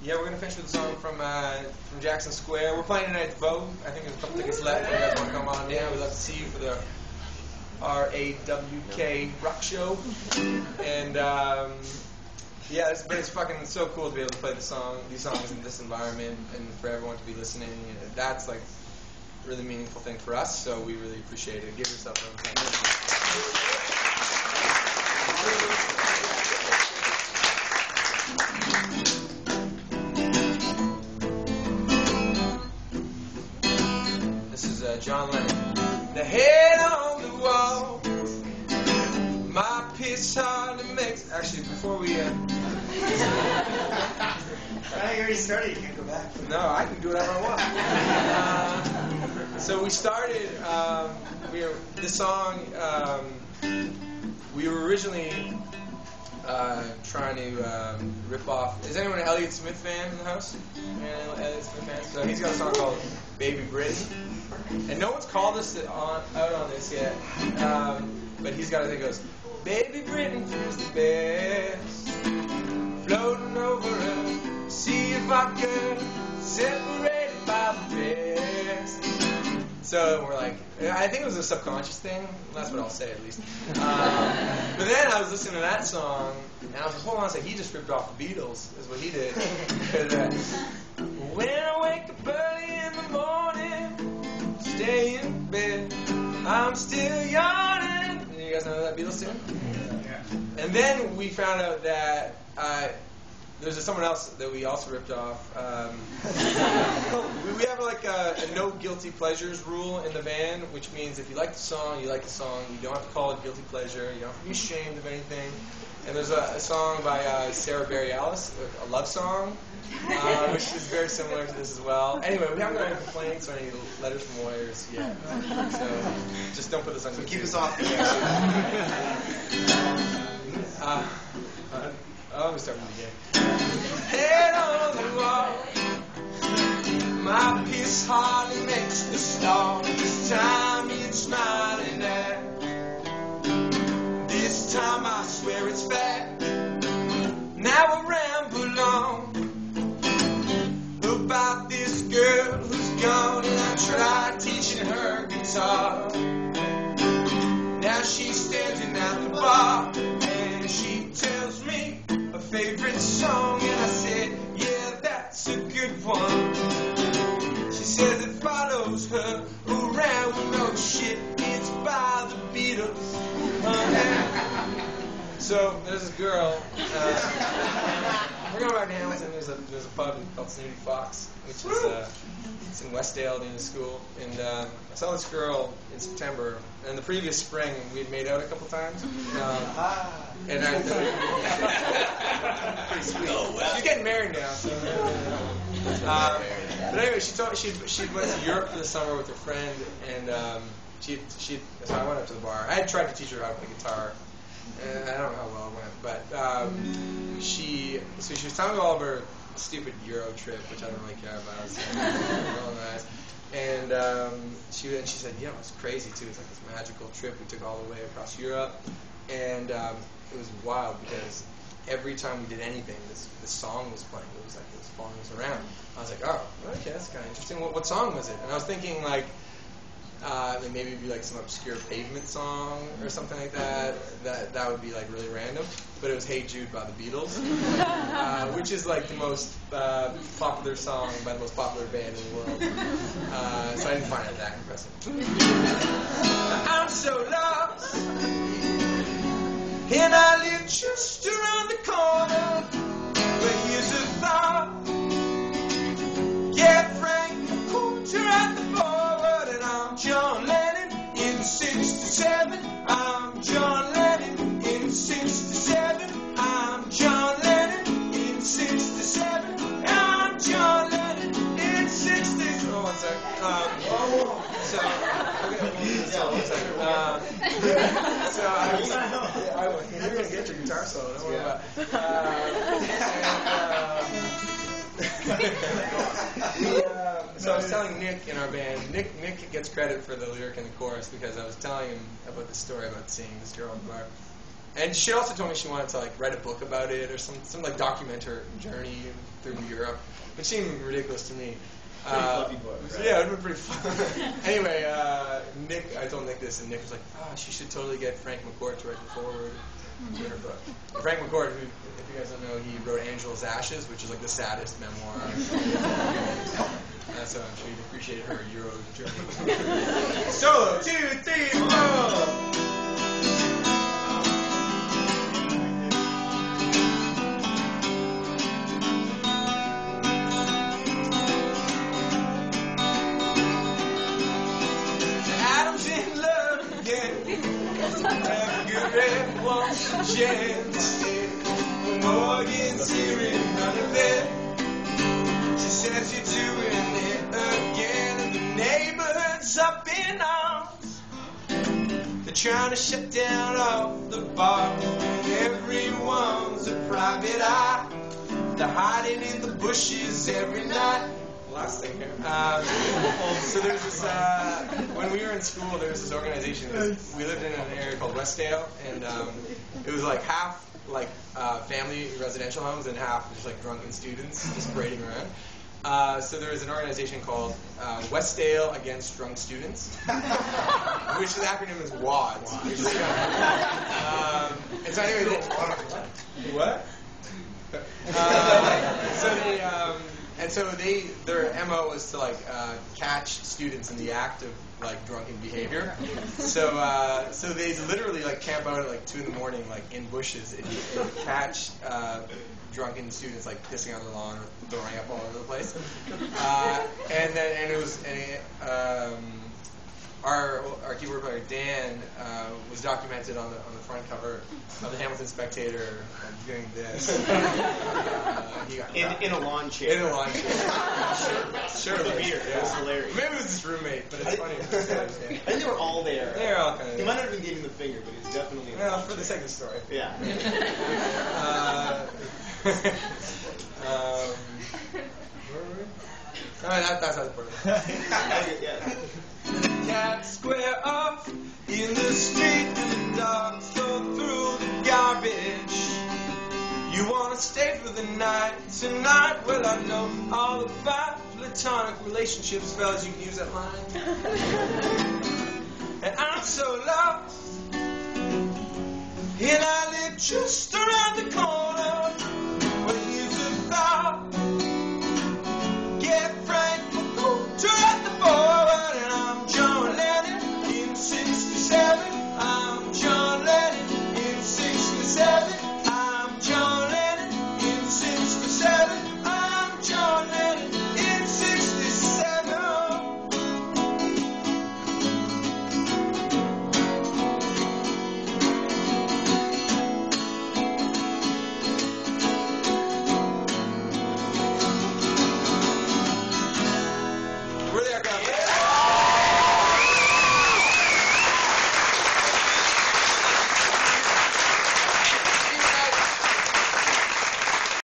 Yeah, we're gonna finish with a song from Jackson Square. We're playing tonight at Vogue. I think there's a couple tickets left. If you guys want to come on down, we'd love to see you for the RAWK rock show. And yeah, it's fucking so cool to be able to play these songs in this environment, and for everyone to be listening. And that's like a really meaningful thing for us. So we really appreciate it. Give yourself a round of John Lennon. The head on the wall, my piss hardly makes. Actually, before we you already started. You can't go back. No, I can do whatever I want. So we started. This song. We were originally trying to rip off. Is anyone an Elliott Smith fan in the house? Elliott Smith fan. So he's got a song called "Baby Britain." And no one's called us out on this yet, but he's got it that goes, "Baby Britain feels the best, floating over her, see if I could, separated by the rest." So we're like, I think it was a subconscious thing, that's what I'll say at least. But then I was listening to that song, and I was like, hold on a second, he just ripped off the Beatles, is what he did. When I wake up early in the morning, stay in bed, I'm still yawning. You guys know that Beatles tune? Yeah. And then we found out that there's someone else that we also ripped off. We have like a no guilty pleasures rule in the band, which means if you like the song, you like the song. You don't have to call it guilty pleasure. You don't have to be ashamed of anything. And there's a song by Sarah Bareilles, a love song, which is very similar to this as well. Anyway, we haven't got any complaints or any letters from lawyers yet, so just don't put this on. So keep us off. Let me start from the beginning. Head on the wall, my piss hardly makes the start. This time you're smiling at. This time I swear it's fact. Now I ramble on about this girl who's gone, and I tried teaching her guitar. Now she's standing at the bar, and she tells me a favorite song, and I said, yeah, that's a good one. She says it follows her around with no shit, it's by the Beatles. So there's this girl, we're going back to Hamilton, there's a pub called Snooty Fox, which is it's in Westdale near the school, and I saw this girl in September, and the previous spring we had made out a couple times, and I pretty sweet. She's getting married now, so. But anyway, she told me she went to Europe for the summer with her friend, and so I went up to the bar. I had tried to teach her how to play guitar. I don't know how well it went, but she was telling me all of her stupid Euro trip, which I don't really care about. It's really nice. And she said, yeah, it was crazy too. It's like this magical trip we took all the way across Europe, and it was wild because every time we did anything, this song was playing. It was like it was following us around. I was like, oh, okay, that's kind of interesting. What song was it? And I was thinking like. Maybe it'd be like some obscure Pavement song or something like that. That would be like really random. But it was "Hey Jude" by the Beatles, which is like the most popular song by the most popular band in the world. So I didn't find it that impressive. I'm so lost, and I live just around the corner. But here's a thought: yeah, Frank Coulter at the forward, and I'm John Lennon in '67. I'm John Lennon in '67. I'm John Lennon in '67. I'm John Lennon in '60. Oh, one sec. You're gonna get your guitar solo. Don't worry about it. So I was telling Nick in our band, Nick gets credit for the lyric in the chorus because I was telling him about the story about seeing this girl in the bar. And she also told me she wanted to like write a book about it or some like document her journey through Europe, which seemed ridiculous to me. Pretty fluffy book, right? Yeah, it would be pretty fun. Anyway, I told Nick this, and Nick was like, she should totally get Frank McCourt to write the foreword to her book. Frank McCourt, who, if you guys don't know, he wrote Angela's Ashes, which is like the saddest memoir. So I'm sure you'd appreciate her Euro journey. Solo, 2, 3, 4. Morgan's hearing none of it. She says you're doing it again, and the neighborhood's up in arms. They're trying to shut down all the bars, and everyone's a private eye. They're hiding in the bushes every night. Last thing here. So there's this, when we were in school, there was this organization. We lived in an area called Westdale, and it was like half like family residential homes and half just like drunken students just parading around. So there was an organization called Westdale Against Drunk Students, which the acronym is WADS. Which is and so anyway, what? Their MO was to like catch students in the act of like drunken behavior. So they literally like camp out at like 2 in the morning, like in bushes, and catch drunken students like pissing on their lawn or throwing up all over the place. Our keyboard player Dan was documented on the front cover of the Hamilton Spectator doing this. He got in a lawn chair. In a lawn chair. Sure. With a beer. Yeah. It was hilarious. Maybe it was his roommate, but it's funny. I think they were all there. They were all kind of. He might not have been giving the finger, but he's definitely. Well, for the sake of the story. Yeah. Where were we? That's how the part of it. Yeah. Cats square up in the street and the dogs go through the garbage. You wanna stay for the night tonight? Well, I know all about platonic relationships, fellas. You can use that line. And I'm so lost, and I live just around the